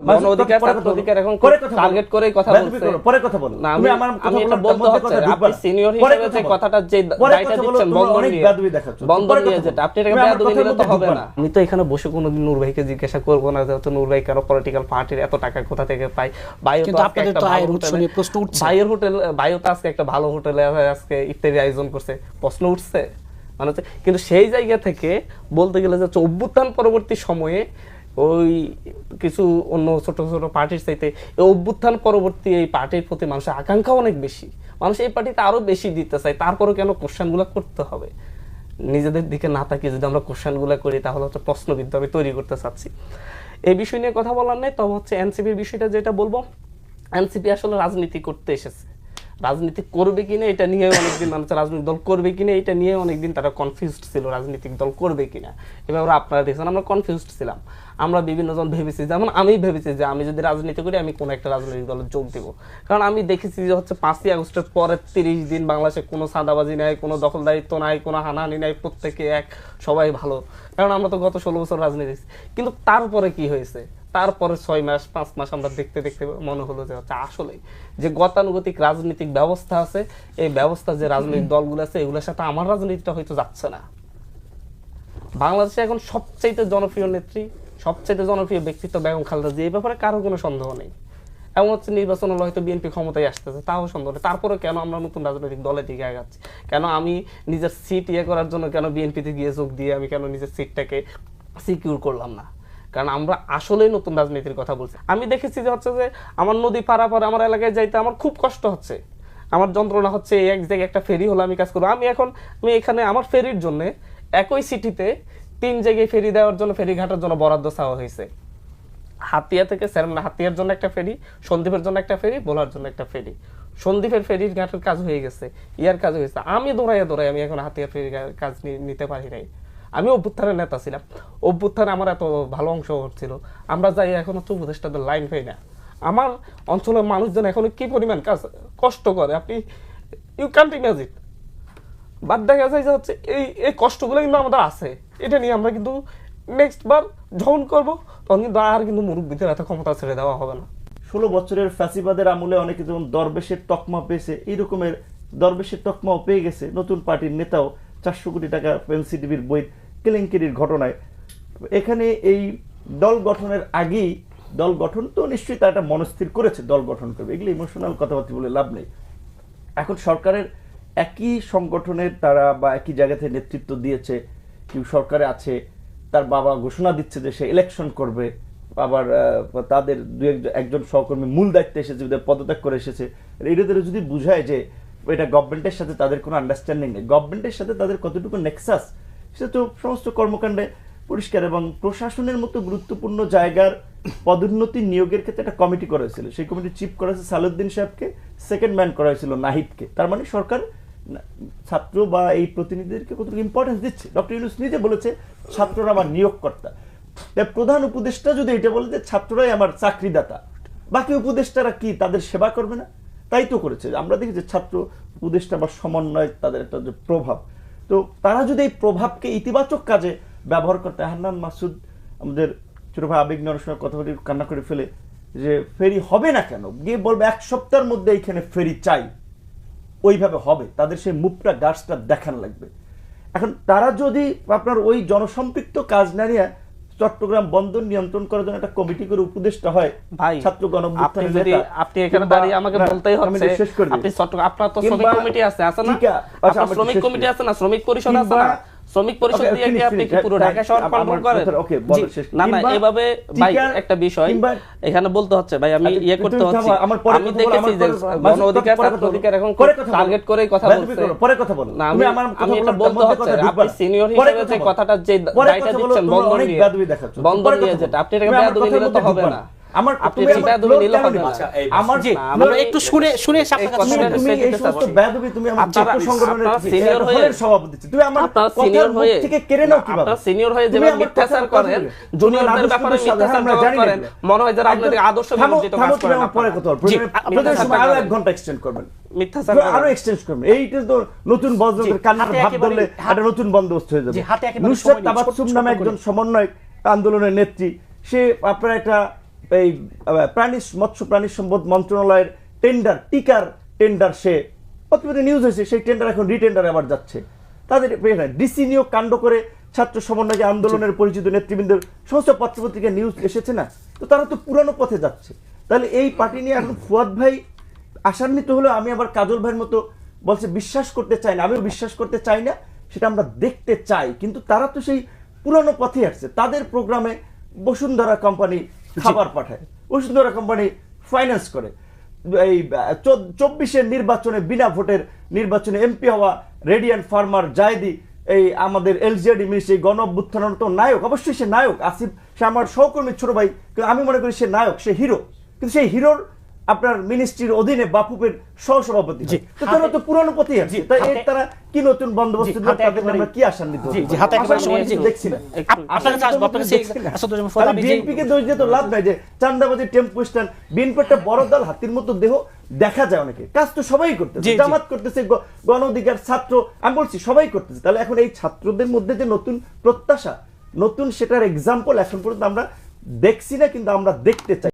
গণ অধিকার ছাত্র অধিকার এখন টার্গেট করে কথা বলছে। পরে কথা বলো না, আমি এটা বলতে হচ্ছে আপনি সিনিয়র হিসেবে যে কথাটা যে দায়টা দিচ্ছেন বন্ধন নিয়ে যেটা আপনি এটাকে বেয়াদবি নিলে তো হবে না। আমি তো এখানে বসে কোনোদিন নূর ভাইকে জিজ্ঞাসা করবো না যে নূর ভাই কেন পলিটিক্যাল পার্টির এত টাকা কোথা থেকে পায়। ভাইয়ের হোটেল, ভাইও তো আজকে একটা ভালো হোটেলে আজকে ইফতারি আয়োজন করছে, প্রশ্ন উঠছে মানে হচ্ছে। কিন্তু সেই জায়গা থেকে বলতে গেলে যে অভ্যুত্থান পরবর্তী সময়ে ওই কিছু অন্য ছোট ছোট পার্টির চাইতে এই অভ্যুত্থান পরবর্তী এই পার্টির প্রতি মানুষের আকাঙ্ক্ষা অনেক বেশি, মানুষ এই পার্টিতে আরো বেশি দিতে চায়। তারপরে কেন কোশ্চেনগুলো করতে হবে? নিজেদের দিকে না তাকিয়ে যদি আমরা কোশ্চেনগুলো করি তাহলে হচ্ছে প্রশ্নবিদ্ধ আমি তৈরি করতে চাচ্ছি। এই বিষয় নিয়ে কথা বলার নেই। তবে হচ্ছে এনসিপির বিষয়টা যেটা বলবো, এনসিপি আসলে রাজনীতি করতে এসেছে, রাজনীতি করবে কিনা এটা নিয়ে অনেকদিন মানুষ, রাজনৈতিক দল করবে কিনা এটা নিয়ে অনেকদিন তারা কনফিউজড ছিল, রাজনৈতিক দল করবে কিনা। এবার আপনারা দেখছেন আমরা কনফিউজড ছিলাম, আমরা বিভিন্ন জন ভেবেছি, যেমন আমি ভেবেছি যে আমি যদি রাজনীতি করি আমি কোন একটা রাজনৈতিক দলে যোগ দিব। কারণ আমি দেখেছি যে হচ্ছে 5ই আগস্টের পরের 30 দিন বাংলাদেশে কোনো সাদাবাজি নাই, কোনো দখলদারিত্ব নাই, কোনো হানাহানি নাই, প্রত্যেকে এক, সবাই ভালো। কারণ আমরা তো গত 16 বছর রাজনীতি। কিন্তু তারপরে কি হয়েছে? তারপরে 6 মাস 5 মাস আমরা দেখতে দেখতে মনে হলো যে হচ্ছে আসলে যে গতানুগতিক রাজনৈতিক ব্যবস্থা আছে, এই ব্যবস্থা যে রাজনৈতিক দলগুলো আছে এগুলোর সাথে আমার রাজনীতিটা হয়তো যাচ্ছে না। বাংলাদেশে এখন সবচেয়ে জনপ্রিয় নেত্রী, সবচেয়ে জনপ্রিয় ব্যক্তিত্ব বেগম খালেদা জিয়া, এই ব্যাপারে কারো কোনো সন্দেহ নেই। এমন হচ্ছে নির্বাচন হলে হয়তো বিএনপি ক্ষমতায় আসতেছে, তাও সন্দেহ নেই। তারপরে কেন আমরা নতুন রাজনৈতিক দলের দিকে আগাচ্ছি? কেন আমি নিজের সিট করার জন্য কেন বিএনপিতে গিয়ে যোগ দিয়ে আমি কেন নিজের সিটটাকে সিকিউর করলাম না? কারণ আমরা আসলেই নতুন রাজনীতির কথা বলছি। আমি দেখেছি যে হচ্ছে যে আমার নদী পারাপার আমার এলাকায় যাইতে আমার খুব কষ্ট হচ্ছে, আমার যন্ত্রণা হচ্ছে। এক জায়গায় একটা ফেরি হলে আমি কাজ করবো, আমি এখানে আমার ফেরির জন্য একই সিটিতে 3 জায়গায় ফেরি দেওয়ার জন্য ফেরি ঘাটার জন্য বরাদ্দ চাওয়া হয়েছে। হাতিয়া থেকে হাতিয়ার জন্য একটা ফেরি, সন্দ্বীপের জন্য একটা ফেরি, ভোলার জন্য একটা ফেরি। সন্দ্বীপের ফেরির ঘাটের কাজ হয়ে গেছে, ইয়ার কাজ হয়েছে। আমি দৌড়াই আমি এখন হাতিয়ার ফেরির কাজ নিতে পারি নাই। আমি অভ্যুত্থানের নেতা ছিলাম, অভ্যুত্থানে আমার এত ভালো অংশ ছিল। আমরা যাই এখন হচ্ছে উপদেষ্টাদের লাইন পাই না। আমার অঞ্চলের মানুষজন এখন কি পরিমাণ কাজ কষ্ট করে আপনি ইউ ক্যান্ট ইমাজিন। বাদ দেখা যায় যে হচ্ছে এই কষ্টগুলো কিন্তু আমাদের আছে, এটা নিয়ে আমরা কিন্তু নেক্সট বার যখন করবো তখন কিন্তু আর কিন্তু মুরব্বীদের এত ক্ষমতা ছেড়ে দেওয়া হবে না। 16 বছরের ফ্যাসিবাদের আমলে অনেকে যেমন দরবেশের তকমা পেয়েছে, এই রকমের দরবেশের তকমাও পেয়ে গেছে নতুন পার্টির নেতাও 400 কোটি টাকা এনসিটিভির বই কেলেঙ্কারির ঘটনায়। এখানে এই দল গঠনের আগেই, দল গঠন তো নিশ্চয়ই তারা একটা মনস্থির করেছে দল গঠন করবে, এগুলো ইমোশনাল কথাবার্তা বলে লাভ নেই। এখন সরকারের একই সংগঠনের তারা বা একই জায়গা থেকে নেতৃত্ব দিয়েছে, কেউ সরকারে আছে, তার বাবা ঘোষণা দিচ্ছে যে সে ইলেকশন করবে, আবার তাদের একজন সহকর্মী মূল দায়িত্বে এসেছে, পদত্যাগ করে এসেছে। এদের যদি বুঝায় যে এটা গভর্নমেন্টের সাথে তাদের কোনো আন্ডারস্ট্যান্ডিং নেই, গভর্নমেন্টের সাথে তাদের কতটুকু নেক্সাস সেটা তো সমস্ত কর্মকাণ্ডে পরিষ্কার। এবং প্রশাসনের মতো গুরুত্বপূর্ণ জায়গার পদোন্নতি নিয়োগের ক্ষেত্রে একটা কমিটি করা হয়েছিল, সেই কমিটি চিফ করা হয়েছে সালাউদ্দিন সাহেবকে, সেকেন্ড ম্যান করা হয়েছিল নাহিদকে। তার মানে সরকার ছাত্র বা এই প্রতিনিধিদেরকে কতটুকু ইম্পর্টেন্স দিচ্ছে। ডক্টর ইউনূস নিজে বলেছে ছাত্ররা আমার নিয়োগকর্তা। প্রধান উপদেষ্টা যদি এটা বলে যে ছাত্ররাই আমার চাকরিদাতা, বাকি উপদেষ্টারা কি তাদের সেবা করবে না? তাই তো করেছে। আমরা দেখি যে ছাত্র উপদেষ্টা বা সমন্বয় তাদের একটা যে প্রভাব, তো তারা যদি এই প্রভাবকে ইতিবাচক কাজে ব্যবহার করতে, হান্নান মাসুদ আমাদের ছোট ভাই আবেগ নিয়ে অনেক সময় কথা বলে কান্না করে ফেলে যে ফেরি হবে না কেন, গিয়ে বলবে 1 সপ্তাহের মধ্যে এইখানে ফেরি চাই, ওইভাবে হবে। তাদের সেই মুভটা গাছটা দেখান লাগবে। এখন তারা যদি আপনার ওই জনসম্পৃক্ত কাজ না নিয়ে চট্টগ্রাম বন্দর নিয়ন্ত্রণ করার জন্য একটা কমিটি করে উপদেষ্টা হয়, ছাত্র গণঅভ্যুত্থানের নেতা, আপনি এখানে দাঁড়িয়ে আমাকে বলতেই হচ্ছে আপনি চট্টগ্রাম, আপনার তো শ্রমিক কমিটি আছে না? আপনার শ্রমিক কমিটি আছে না, শ্রমিক পরিষদ আছে না? শ্রমিক পরিষদ দিয়ে কি আপনি কি পুরো ঢাকা শহর কন্ট্রোল করেন? না না, এভাবে ভাই একটা বিষয় এখানে বলতে হচ্ছে ভাই, আমি করতে হচ্ছে। আমি দেখেছি যে গণ অধিকার ছাত্র অধিকার এখন টার্গেট করে কথা বলছে। পরে কথা বলো না, আমি এটা বলতে হচ্ছে আপনি সিনিয়র হিসেবে যে কথাটা যে দায়টা দিচ্ছেন বন্ধন নিয়ে যেটা আপনি এটাকে বেয়াদবি নিলে তো হবে না। আমার আপনি বেয়াদবি নিলে হবে না। আমার আমরা একটু শুনে তুমি আমার ছাত্র সংগঠনের সিনিয়র হয়ে সভাপতি, তুমি আমার সিনিয়র হয়ে থেকে কেড়ে নাও কিভাবে? আপনারা সিনিয়র হয়ে যেভাবে মিথ্যাচার করেন, জুনিয়রদের ব্যাপারে মিথ্যাচার করেন, মনে হয় যারা আপনাদের আদর্শ বিরোধিত কাজ করেন। পরে কথা বলবো, আপনাদের সময় আরো 1 ঘন্টা এক্সটেন্ড করবেন, মিথ্যাচার আরো এক্সটেন্ড করবেন। এইটা তো নতুন বন্দোবস্তের কান্নার ভাব ধরলে একটা নতুন বন্দোবস্ত হয়ে যাবে। নুসরাত তাবাসসুম নামে একজন সমন্বয় আন্দোলনের নেত্রী, সে আপনার একটা এই মৎস্য প্রাণী সম্পদ মন্ত্রণালয়ের টিকার টেন্ডার সে প্রতিবেদন নিউজ হয়েছে, সেই টেন্ডার এখন রিটেন্ডারে আবার যাচ্ছে। তাদের ডিসি নিয়োগ কাণ্ড করে ছাত্র সমন্বয় আন্দোলনের পরিচিত নেতৃবৃন্দের সমস্ত পত্রপত্রিকা নিউজ এসেছে না, তো তারা তো পুরানো পথে যাচ্ছে। তাহলে এই পার্টি নিয়ে এখন ফুয়াদ ভাই আশান্বিত হলো, আমি আবার কাজল ভাইয়ের মতো বলছে বিশ্বাস করতে চাই না, আমিও বিশ্বাস করতে চাই না, সেটা আমরা দেখতে চাই। কিন্তু তারা তো সেই পুরানো পথে আসছে। তাদের প্রোগ্রামে বসুন্ধরা কোম্পানি খাবার পাঠায়, বসুন্ধরা কোম্পানি ফাইন্যান্স করে। এই 24-এর নির্বাচনে বিনা ভোটের নির্বাচনে এমপি হওয়া রেডিয়ান ফার্মার জায়েদি, এই আমাদের এলজেডি মিনিস্ট্রি গণ অভ্যুত্থানের তো নায়ক, অবশ্যই সে নায়ক। আসিফ সে আমার সহকর্মী ছোট ভাই, কিন্তু আমি মনে করি সে নায়ক, সে হিরো। কিন্তু সেই হিরোর আপনার মিনিস্ট্রির অধীনে বাফুফের সহসভাপতি, তো তারা তো পুরনো পথেই আছে। তাই এর তারা কি নতুন বন্দোবস্ত দিল, তাদের আমরা কি আশান্বিত? দেখছি না। বিএনপিকে দোষ দিয়ে তো লাভ নাই, যে চান্দাবাজি টেম্পো স্ট্যান্ড, বিএনপি একটা বড় দল, হাতির মতো দেহ, দেখা যায় অনেকে, কাজ তো সবাই করতেছে, জামাত করতেছে, গণ অধিকার, ছাত্র, আমি বলছি সবাই করতেছে। তাহলে এখন এই ছাত্রদের মধ্যে যে নতুন প্রত্যাশা, নতুন সেটার এক্সাম্পল এখন পর্যন্ত আমরা দেখছি না, কিন্তু আমরা দেখতে চাই।